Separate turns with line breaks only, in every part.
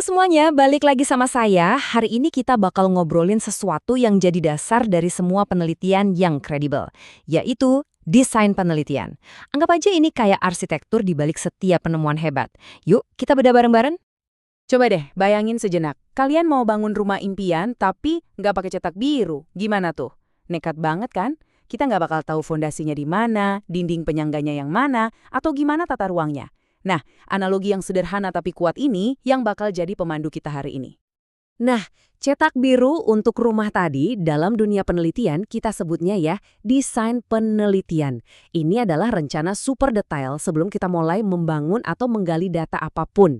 semuanya, balik lagi sama saya. Hari ini kita bakal ngobrolin sesuatu yang jadi dasar dari semua penelitian yang kredibel, yaitu desain penelitian. Anggap aja ini kayak arsitektur di balik setiap penemuan hebat. Yuk, kita bedah bareng-bareng.
Coba deh, bayangin sejenak. Kalian mau bangun rumah impian, tapi nggak pakai cetak biru. Gimana tuh? Nekat banget kan? Kita nggak bakal tahu fondasinya di mana, dinding penyangganya yang mana, atau gimana tata ruangnya. Nah, analogi yang sederhana tapi kuat ini yang bakal jadi pemandu kita hari ini.
Nah, cetak biru untuk rumah tadi dalam dunia penelitian kita sebutnya ya desain penelitian. Ini adalah rencana super detail sebelum kita mulai membangun atau menggali data apapun.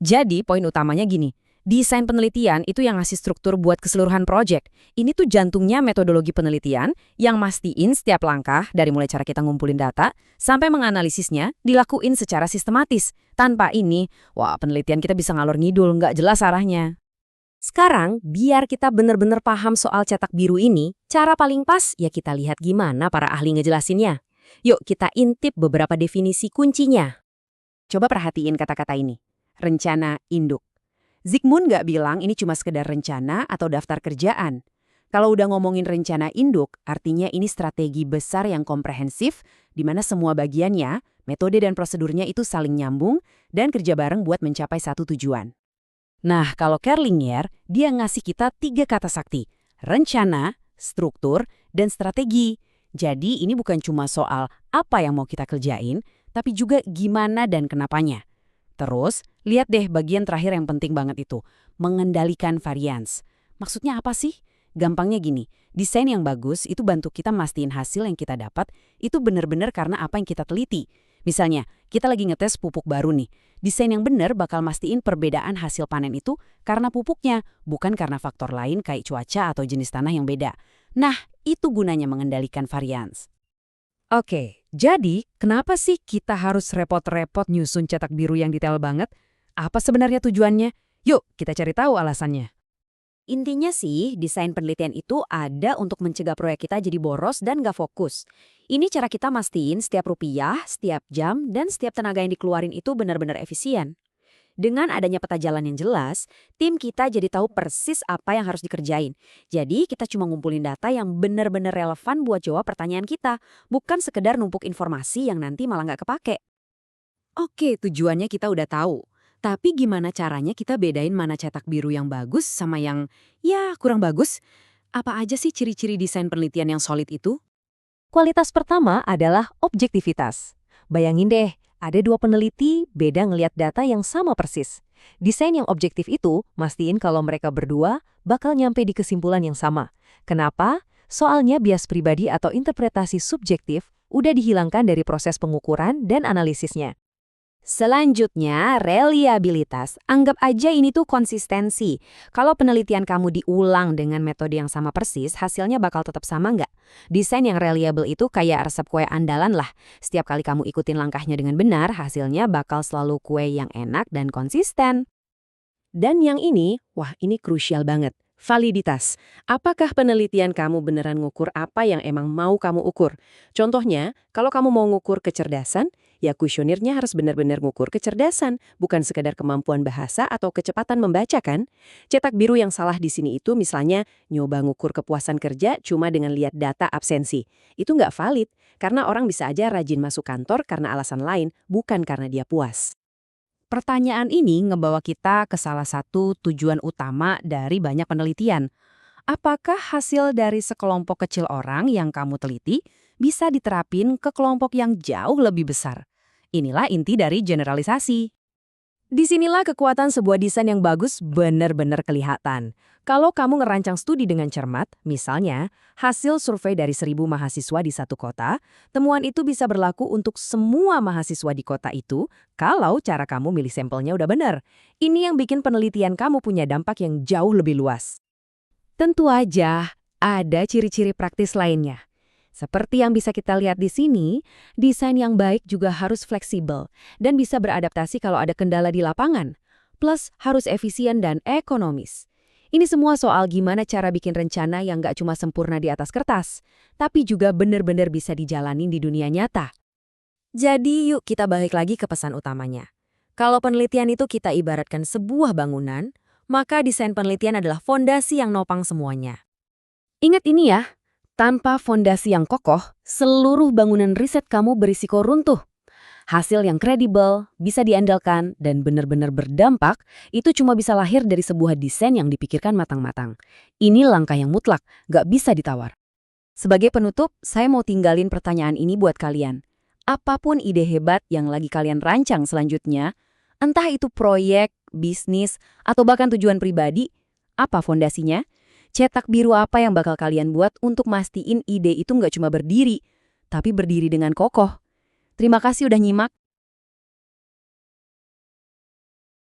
Jadi poin utamanya gini, desain penelitian itu yang ngasih struktur buat keseluruhan proyek. Ini tuh jantungnya metodologi penelitian yang mastiin setiap langkah dari mulai cara kita ngumpulin data sampai menganalisisnya dilakuin secara sistematis. Tanpa ini, penelitian kita bisa ngalor ngidul, nggak jelas arahnya. Sekarang, biar kita bener-bener paham soal cetak biru ini, cara paling pas ya kita lihat gimana para ahli ngejelasinnya. Yuk kita intip beberapa definisi kuncinya. Coba perhatiin kata-kata ini. Rencana induk. Zygmunt nggak bilang ini cuma sekedar rencana atau daftar kerjaan. Kalau udah ngomongin rencana induk, artinya ini strategi besar yang komprehensif, di mana semua bagiannya, metode dan prosedurnya itu saling nyambung dan kerja bareng buat mencapai satu tujuan. Nah, kalau Kerlinger, dia ngasih kita 3 kata sakti, rencana, struktur, dan strategi. Jadi ini bukan cuma soal apa yang mau kita kerjain, tapi juga gimana dan kenapanya. Terus, lihat deh bagian terakhir yang penting banget itu, mengendalikan varians. Maksudnya apa sih? Gampangnya gini, desain yang bagus itu bantu kita mastiin hasil yang kita dapat itu benar-benar karena apa yang kita teliti. Misalnya, kita lagi ngetes pupuk baru nih. Desain yang benar bakal mastiin perbedaan hasil panen itu karena pupuknya, bukan karena faktor lain kayak cuaca atau jenis tanah yang beda. Nah, itu gunanya mengendalikan varians. Oke, jadi kenapa sih kita harus repot-repot nyusun cetak biru yang detail banget? Apa sebenarnya tujuannya? Yuk, kita cari tahu alasannya. Intinya sih, desain penelitian itu ada untuk mencegah proyek kita jadi boros dan gak fokus. Ini cara kita mastiin setiap rupiah, setiap jam, dan setiap tenaga yang dikeluarin itu benar-benar efisien. Dengan adanya peta jalan yang jelas, tim kita jadi tahu persis apa yang harus dikerjain. Jadi kita cuma ngumpulin data yang benar-benar relevan buat jawab pertanyaan kita, bukan sekedar numpuk informasi yang nanti malah nggak kepake. Oke, tujuannya kita udah tahu. Tapi gimana caranya kita bedain mana cetak biru yang bagus sama yang, kurang bagus? Apa aja sih ciri-ciri desain penelitian yang solid itu? Kualitas pertama adalah objektivitas. Bayangin deh, ada 2 peneliti beda ngelihat data yang sama persis. Desain yang objektif itu mastiin kalau mereka berdua bakal nyampe di kesimpulan yang sama. Kenapa? Soalnya bias pribadi atau interpretasi subjektif udah dihilangkan dari proses pengukuran dan analisisnya. Selanjutnya, reliabilitas. Anggap aja ini tuh konsistensi. Kalau penelitian kamu diulang dengan metode yang sama persis, hasilnya bakal tetap sama nggak? Desain yang reliable itu kayak resep kue andalan lah. Setiap kali kamu ikutin langkahnya dengan benar, hasilnya bakal selalu kue yang enak dan konsisten. Dan yang ini, ini krusial banget. Validitas. Apakah penelitian kamu beneran ngukur apa yang emang mau kamu ukur? Contohnya, kalau kamu mau ngukur kecerdasan, ya kuesionernya harus benar-benar ngukur kecerdasan, bukan sekadar kemampuan bahasa atau kecepatan membaca kan? Cetak biru yang salah di sini itu misalnya nyoba ngukur kepuasan kerja cuma dengan lihat data absensi. Itu nggak valid, karena orang bisa aja rajin masuk kantor karena alasan lain, bukan karena dia puas. Pertanyaan ini ngebawa kita ke salah satu tujuan utama dari banyak penelitian. Apakah hasil dari sekelompok kecil orang yang kamu teliti bisa diterapin ke kelompok yang jauh lebih besar? Inilah inti dari generalisasi. Disinilah kekuatan sebuah desain yang bagus benar-benar kelihatan. Kalau kamu ngerancang studi dengan cermat, misalnya hasil survei dari 1.000 mahasiswa di satu kota, temuan itu bisa berlaku untuk semua mahasiswa di kota itu kalau cara kamu milih sampelnya udah benar. Ini yang bikin penelitian kamu punya dampak yang jauh lebih luas. Tentu aja ada ciri-ciri praktis lainnya. Seperti yang bisa kita lihat di sini, desain yang baik juga harus fleksibel dan bisa beradaptasi kalau ada kendala di lapangan. Plus, harus efisien dan ekonomis. Ini semua soal gimana cara bikin rencana yang nggak cuma sempurna di atas kertas, tapi juga benar-benar bisa dijalanin di dunia nyata. Jadi yuk kita balik lagi ke pesan utamanya. Kalau penelitian itu kita ibaratkan sebuah bangunan, maka desain penelitian adalah fondasi yang nopang semuanya. Ingat ini ya, tanpa fondasi yang kokoh, seluruh bangunan riset kamu berisiko runtuh. Hasil yang kredibel, bisa diandalkan, dan benar-benar berdampak, itu cuma bisa lahir dari sebuah desain yang dipikirkan matang-matang. Ini langkah yang mutlak, gak bisa ditawar.
Sebagai penutup, saya mau tinggalin pertanyaan ini buat kalian. Apapun ide hebat yang lagi kalian rancang selanjutnya, entah itu proyek, bisnis, atau bahkan tujuan pribadi, apa fondasinya? Cetak biru apa yang bakal kalian buat untuk mastiin ide itu nggak cuma berdiri, tapi berdiri dengan kokoh? Terima kasih udah nyimak.